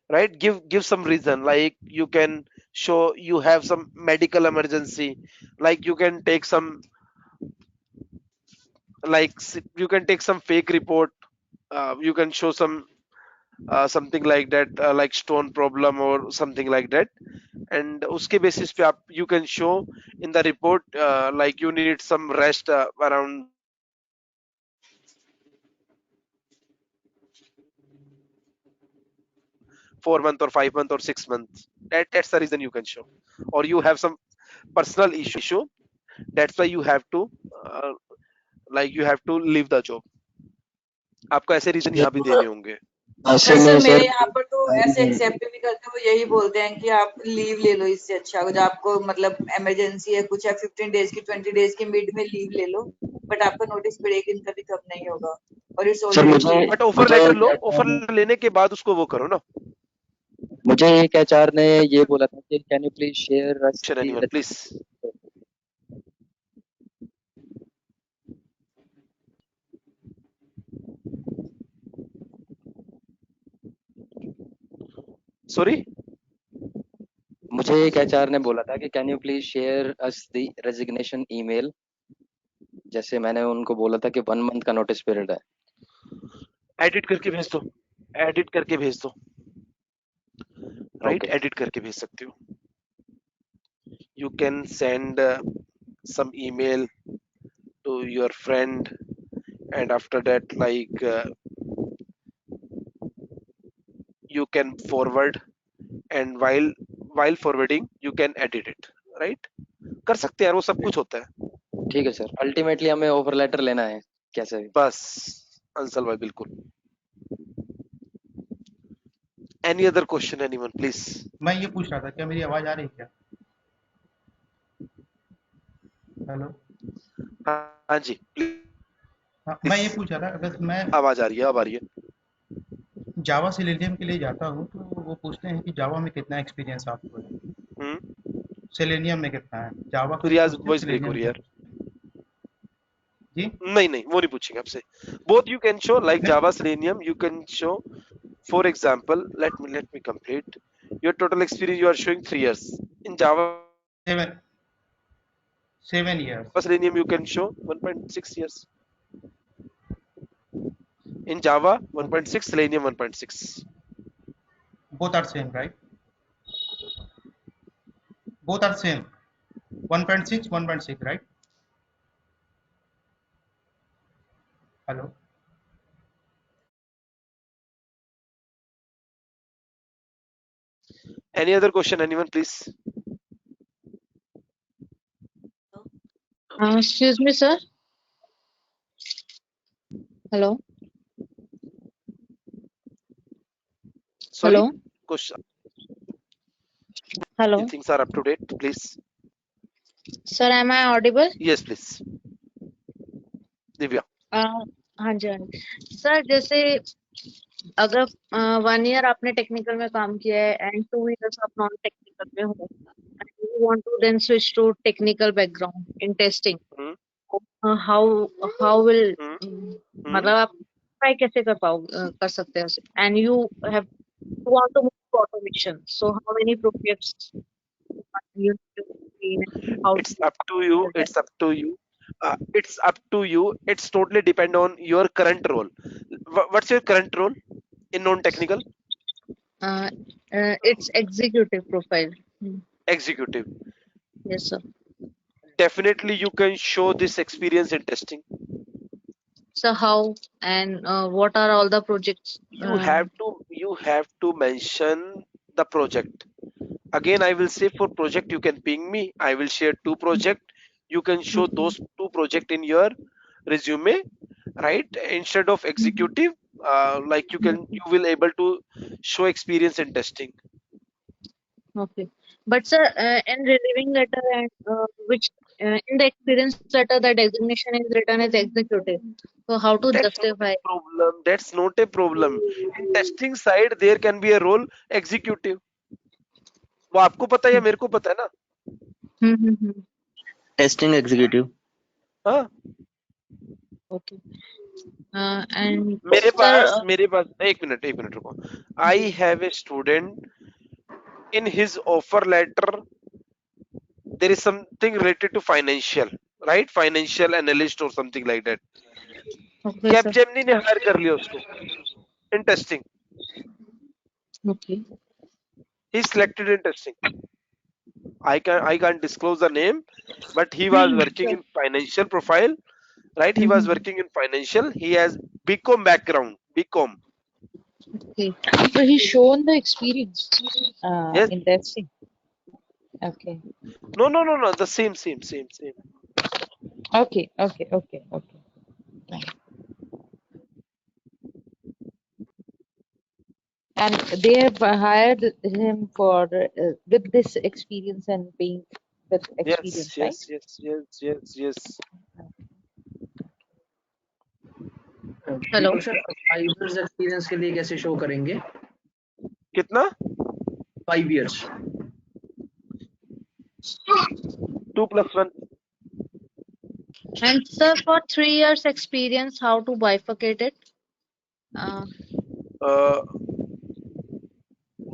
right? Give some reason, like you can show you have some medical emergency, like you can take some, like you can take some fake report, you can show some something like that, like stone problem or something like that, and uske basis pe aap you can show in the report like you need some rest around 4 month or 5 month or 6 months. That's the reason you can show, or you have some personal issue, that's why you have to uh, like you have to leave the job. आपको ऐसे reason यहाँ भी देने होंगे। Sir मेरे यहाँ पर तो ऐसे एक्सेप्ट नहीं करते, वो यही बोलते हैं कि आप लीव ले लो, इससे अच्छा अगर आपको मतलब इमरजेंसी है कुछ है 15 डेज की 20 डेज की मिड में लीव ले लो, बट आपका नोटिस पीरियड इनका भी कम नहीं होगा और it's already. But offer letter लो, ऑफर लेने के बाद उसको वो करो ना। मुझे एक एचआर ने ये बोला था कि can you please share us the please. Sorry, मुझे एक एचआर ने बोला था कि can you please share us the resignation email, जैसे मैंने उनको बोला था कि 1 मंथ का नोटिस पीरियड है। एडिट करके भेज दो, एडिट करके भेज दो, राइट? एडिट करके भेज सकते हो। You can send some email to your friend and after that like you can forward and while forwarding you can edit it, right? कर सकते हैं यार, वो सब कुछ होता है। ठीक है सर, अल्टीमेटली हमें ऑफर लेटर लेना है कैसे भी। बस अंसल भाई, बिल्कुल। Any other question anyone please? मैं ये पूछ रहा था, क्या मेरी आवाज आ रही है क्या? हेलो, हाँ जी हाँ, मैं ये पूछ रहा था, अगर मैं आवाज आ रही है, अब आ रही है। जावा सिलेनियम के लिए जाता हूँ तो वो पूछते हैं कि जावा में कितना एक्सपीरियंस आपको है। सेलेनियम में कितना है? जावा का रियाज पूछते हैं, वॉइस ब्रेक हो सेलेनियम रही है का। यार। जी नहीं वो नहीं पूछेंगे आपसे। Both you can show like Java selenium, you can show for example let me complete your total experience. You are showing 3 years in Java 7 years. Selenium. You can show 1.6 years in Java 1.6, Selenium 1.6. Both are same, right? Both are same. 1.6, 1.6, right? Hello. Any other question, anyone, please? Excuse me, sir. Hello. Sorry, Hello. question. Hello. Things are up to date, please. Sir, am I audible? Yes, please. Divya. हाँ जी, हाँ जी। Sir जैसे अगर 1 year आपने technical में काम किया है एंड 2 इयर्स आप नॉन टेक्निकल में हो and you want to then switch to technical background in testing, how will मतलब आप ट्राई कैसे कर सकते हैं उसे, and you have want to move to automation, so how many projects you need to clean and how It's up to you. It's up to you. It's up to you. It's totally depend on your current role. What's your current role in non-technical? it's executive profile. Executive. Yes, sir. Definitely, you can show this experience in testing. So how and what are all the projects? You have to mention the project. Again, I will say for project you can ping me. I will share 2 project. You can show those 2 project in your resume, right? Instead of executive, like you will able to show experience in testing. Okay, but sir, in relieving letter and which in the experience letter the designation is written as executive. So how to That's justify? not a problem. That's not a problem. In testing side, there can be a role executive. वो आपको पता है या मेरे को पता है ना? Testing executive. हाँ। Okay. And मेरे sir, पास एक मिनट रुको। I have a student. In his offer letter, there is something related to financial, right? Financial analyst or something like that. okay, sir. Capgemini ने hire कर लिया उसको in testing. Okay. He selected in testing. I can't disclose the name, but he was working in financial profile, right? He was working in financial. He has BCom background. BCom. Okay. So he's shown the experience Yes. in testing. Okay. No. The same. Okay. And they have hired him for with this experience and being with experience, right? Yes. Hello. Sir 5 years experience के लिए कैसे show करेंगे? कितना? 5 years. 2 + 1. And sir, for 3 years experience, how to bifurcate it?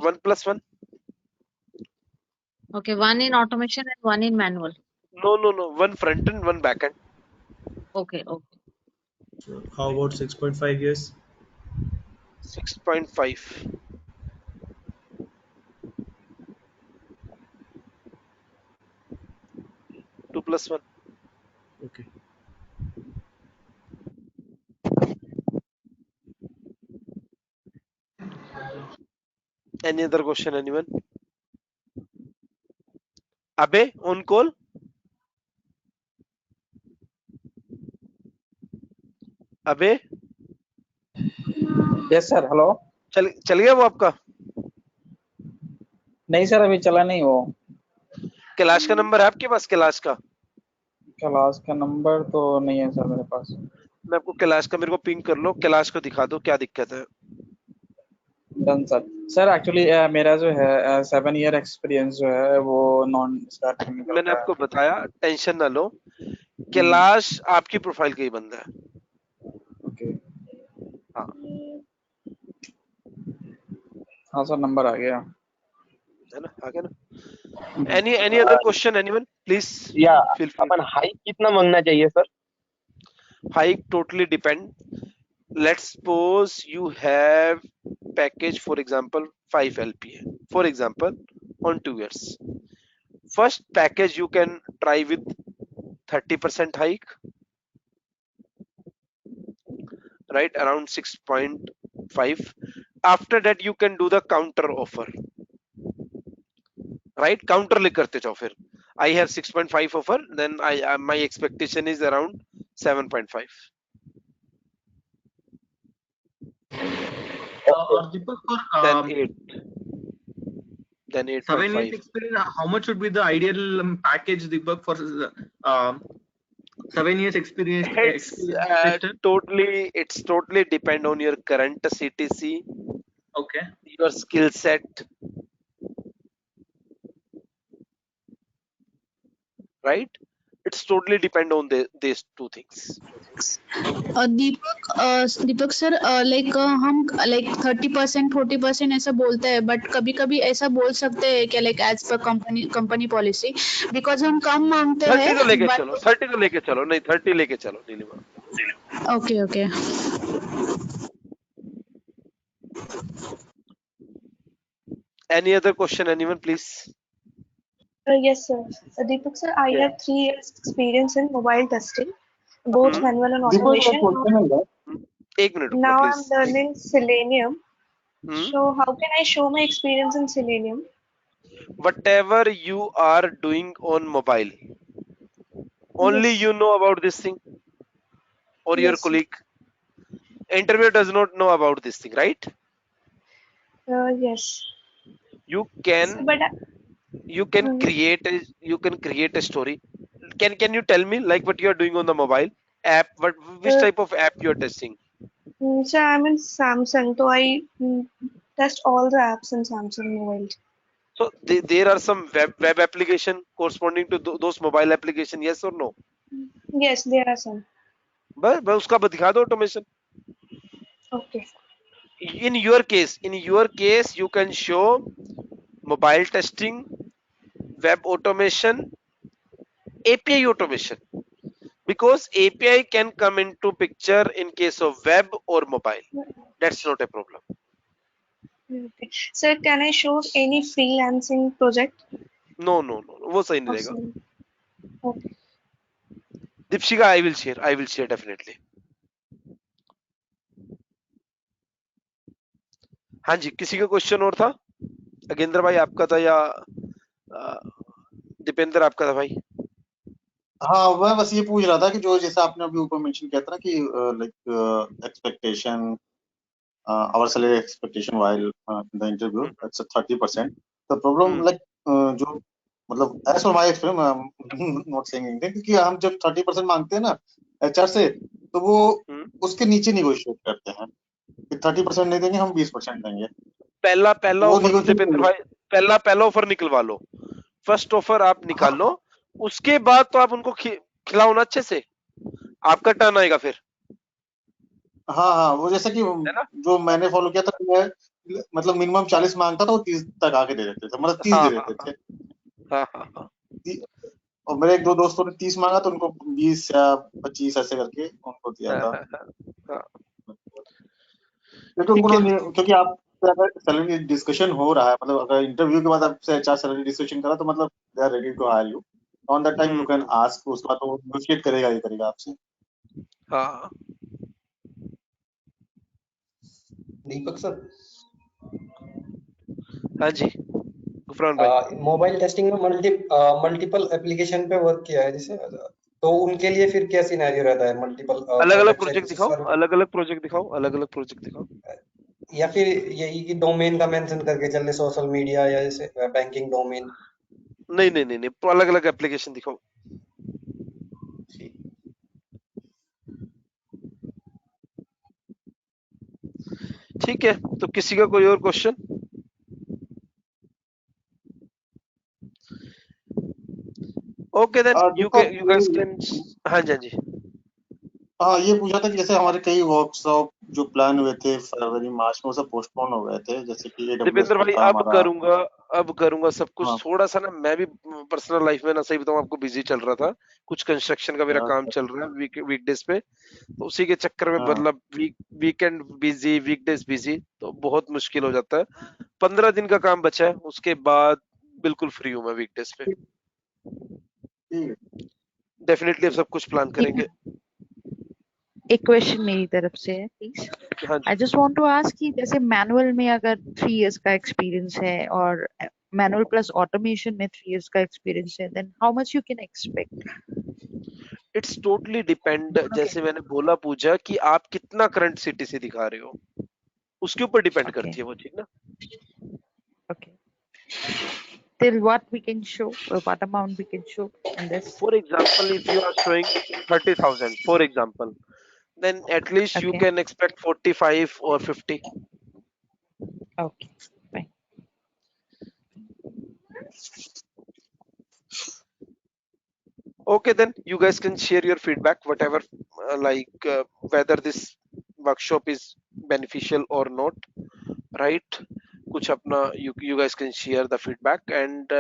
1 + 1. Okay, one in automation and one in manual. No. One front end, one back end. Okay. How about 6.5 years? 6.5. 2 + 1. Okay. Any other question, anyone? Abe, on call? अबे yes sir. Hello. चल गया वो आपका? नहीं sir, अभी चला नहीं वो। कैलाश का नंबर है आपके पास? कैलाश का नंबर तो नहीं है सर मेरे पास। मैं आपको कैलाश का, मेरे को पिंग कर लो, कैलाश को दिखा दो क्या दिक्कत है। Done sir. सर एक्चुअली मेरा जो है 7 ईयर एक्सपीरियंस जो है वो नॉन स्टार टेक्निकल मैंने का आपको बताया, टेंशन ना लो, कैलाश आपकी प्रोफाइल का ही बंदा है। ओके। हाँ हाँ सर, नंबर आ गया है ना, आ गया ना। Any other question anyone please या फील फ्री। अपन हाइक कितना मांगना चाहिए sir? Hike totally depend. Let's suppose you have package, for example 5 LPA, for example on 2 years. First package you can try with 30% hike, right, around 6.5. After that you can do the counter offer, right, counter लिख करते जाओ फिर। I have 6.5 offer, then my expectation is around 7.5. Or Deepak, for Then 8, then 7 years 8.5. experience, how much would be the ideal package, Deepak, for 7 years experience tester? It's totally depend on your current CTC, Okay. your skill set, right? It's totally depend on these two things. Deepak sir like हम like 30% 40% ऐसा बोलते हैं, but कभी कभी ऐसा बोल सकते हैं कि लाइक एज पर कंपनी पॉलिसी, बिकॉज हम कम मांगते 30 तो लेके हैं चलो, 30 तो लेके चलो, नहीं 30 लेके चलो Neelima. Okay okay. Any other question, anyone, please? Yes, sir. Deepak sir, I have 3 years experience in mobile testing, both manual and automation. एक मिनट रुकना Now please. I'm learning Selenium. So how can I show my experience in Selenium? Whatever you are doing on mobile, only Yes. you know about this thing, or your Yes. colleague. Interviewer does not know about this thing, right? Yes. You can So, but create a story. Can you tell me like what you are doing on the mobile app? Which type of app you are testing? so I'm in Samsung, so I test all the apps in Samsung mobile. So there are some web application corresponding to those mobile application, yes or no? Yes, there are some. बस उसका दिखा दो automation. Okay. In your case you can show mobile testing, web automation, API automation, because API can come into picture in case of web or mobile. That's not a problem. Okay. Sir, can I show any freelancing project? No, वो सही नहीं रहेगा. Okay. Dipshika, I will share definitely. हाँ जी, किसी का question और था? अगेंद्र भाई आपका था या दीपेंद्र आपका था भाई? हाँ, मैं बस ये पूछ रहा था कि जो जैसा आपने अभी ऊपर मेंशन किया था ना कि like expectation, our salary expectation while in the interview, it's 30%. The problem like जो मतलब as for my experience, I'm not saying anything, क्योंकि हम जब 30% मांगते हैं ना HR से, तो वो उसके नीचे निगोशिएट करते हैं कि 30% नहीं देंगे, हम 20% देंगे। पहला ऑफर दीपेंद्र भाई, पहला ऑफर निकलवा लो, फर्स्ट ऑफर आप निकाल लो, उसके बाद तो आप उनको खिलाओ ना अच्छे से, आपका टर्न आएगा फिर। हाँ, वो जैसे कि जो मैंने फॉलो किया था, मैं मतलब मिनिमम 40 मांगता था, वो 30 तक आके दे देते थे, मतलब 30 दे देते थे। हाँ। और मेरे एक दो दोस्तों ने 30 मांगा तो उनको 20 या 25 ऐसे करके उनको दिया था। क्योंकि आप अगर सैलरी डिस्कशन हो रहा है, मतलब अगर इंटरव्यू के बाद आपसे एचआर सैलरी डिस्कशन करा, तो मतलब they are ready to hire you on that time, you can ask, उसके बाद तो नेगोशिएट करेगा आपसे। हाँ दीपक सर। हाँ जी गुफरान भाई। मोबाइल टेस्टिंग में मल्टीपल एप्लीकेशन पे वर्क किया है जैसे, तो उनके लिए फिर क्या सिनेरियो रहता है? मल्टीपल अलग-अलग प्रोजेक्ट दिखाओ, अलग-अलग प्रोजेक्ट दिखाओ। या फिर यही कि डोमेन का मेंशन करके चल ले, सोशल मीडिया या जैसे बैंकिंग डोमेन? नहीं, अलग-अलग एप्लीकेशन दिखाओ। ठीक है, तो किसी का कोई और question? Okay then you guys can. हाँ जी हाँ जी। हाँ, ये पूछा था कि जैसे हमारे कई वर्कशॉप जो प्लान हुए थे फरवरी मार्च में वो सब पोस्टपोन हो गए थे, जैसे कि AWS दीपेंद्र पे भाई था अब हमारा। करूंगा सब कुछ। हाँ थोड़ा सा ना मैं भी पर्सनल लाइफ में ना, सही बताऊं आपको, बिजी चल रहा था। कुछ कंस्ट्रक्शन का मेरा हाँ काम चल रहा है वीकडेज पे, तो उसी के चक्कर में हाँ मतलब वीकेंड बिजी, वीकडेज बिजी, तो बहुत मुश्किल हो जाता है। 15 दिन का काम बचा है, उसके बाद बिल्कुल फ्री हूं मैं वीकडेज पे। ठीक है। डेफिनेटली अब सब कुछ प्लान करेंगे। एक क्वेश्चन मेरी तरफ से है प्लीज। हाँ आई जी। जस्ट वांट टू आस्क कि जैसे मैनुअल में अगर 3 इयर्स का एक्सपीरियंस है और मैनुअल प्लस ऑटोमेशन में 3 इयर्स का एक्सपीरियंस है, then how much you can expect? It's totally depend, जैसे मैंने बोला पूजा, कि आप कितना करंट सिटी से दिखा रहे हो, उसके ऊपर डिपेंड ओके करती है वो चीज ना। Okay till what we can show, what amount we can show in this? For example, if you are showing 30,000 for example, then at least you Okay, can expect 45 or 50. okay, fine. Okay, then you guys can share your feedback, whatever, whether this workshop is beneficial or not, right? Kuch apna, you guys can share the feedback, and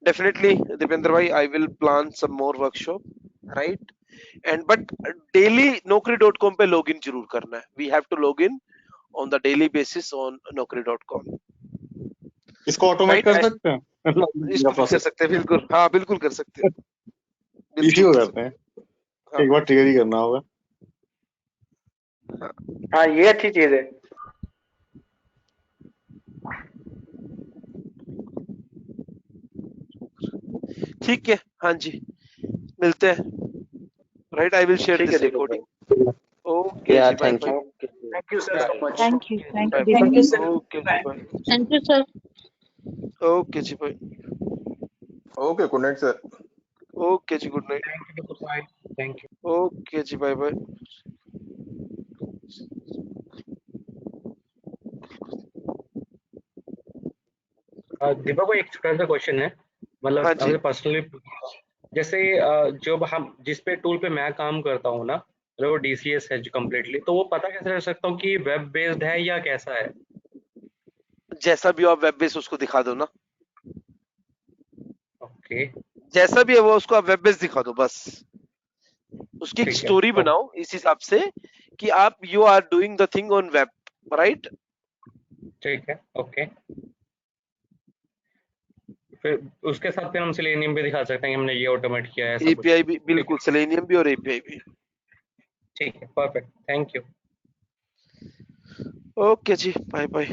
definitely Dipendra bhai, I will plan some more workshop, right? And but daily naukri.com पे login जरूर करना है. We have to log in on the daily basis on naukri.com, इसको automate right? कर सकते हैं इसको भी कर प्रोसेस सकते हैं, बिल्कुल। हाँ बिल्कुल कर सकते हैं, इजी बिल्कुल हो कर जाते सकते हैं। हैं। एक बार ट्रिगर ही करना होगा। हाँ, ये अच्छी चीज है। ठीक है, हाँ जी, मिलते हैं, राइट? आई विल शेयर ठीक है दिस दीपक रिकॉर्डिंग। भाई। ओके जी, bye thank bye. You. Thank you sir so much. Thank you, bye Deepak. Thank you, sir. Okay जी, bye. Thank you sir. Okay जी, bye. Okay, good night sir. Okay जी, good night. Thank you Deepak भाई, thank you. Okay जी, bye bye. Deepak भाई, एक छोटा सा question है, मतलब हाँ जी। आपसे पर्सनली, जैसे जो हम जिस पे टूल पे मैं काम करता हूँ ना, मतलब वो DCS है कम्प्लीटली, तो वो पता कैसे कर सकता हूँ कि वेब बेस्ड है या कैसा है? जैसा भी हो आप वेब बेस उसको दिखा दो ना, ओके, जैसा भी है वो उसको आप वेब बेस दिखा दो बस। उसकी एक ठीक है, स्टोरी बनाओ इस हिसाब से कि आप you are doing the thing on web, right? ठीक है, ओके। फिर उसके साथ फिर हम सेलेनियम भी दिखा सकते हैं कि हमने ये ऑटोमेट किया है, ऐसा कुछ। एपीआई भी, ठीक है, बिल्कुल, सेलेनियम भी और एपीआई भी। ठीक है, परफेक्ट, थैंक यू। ओके जी, बाय बाय।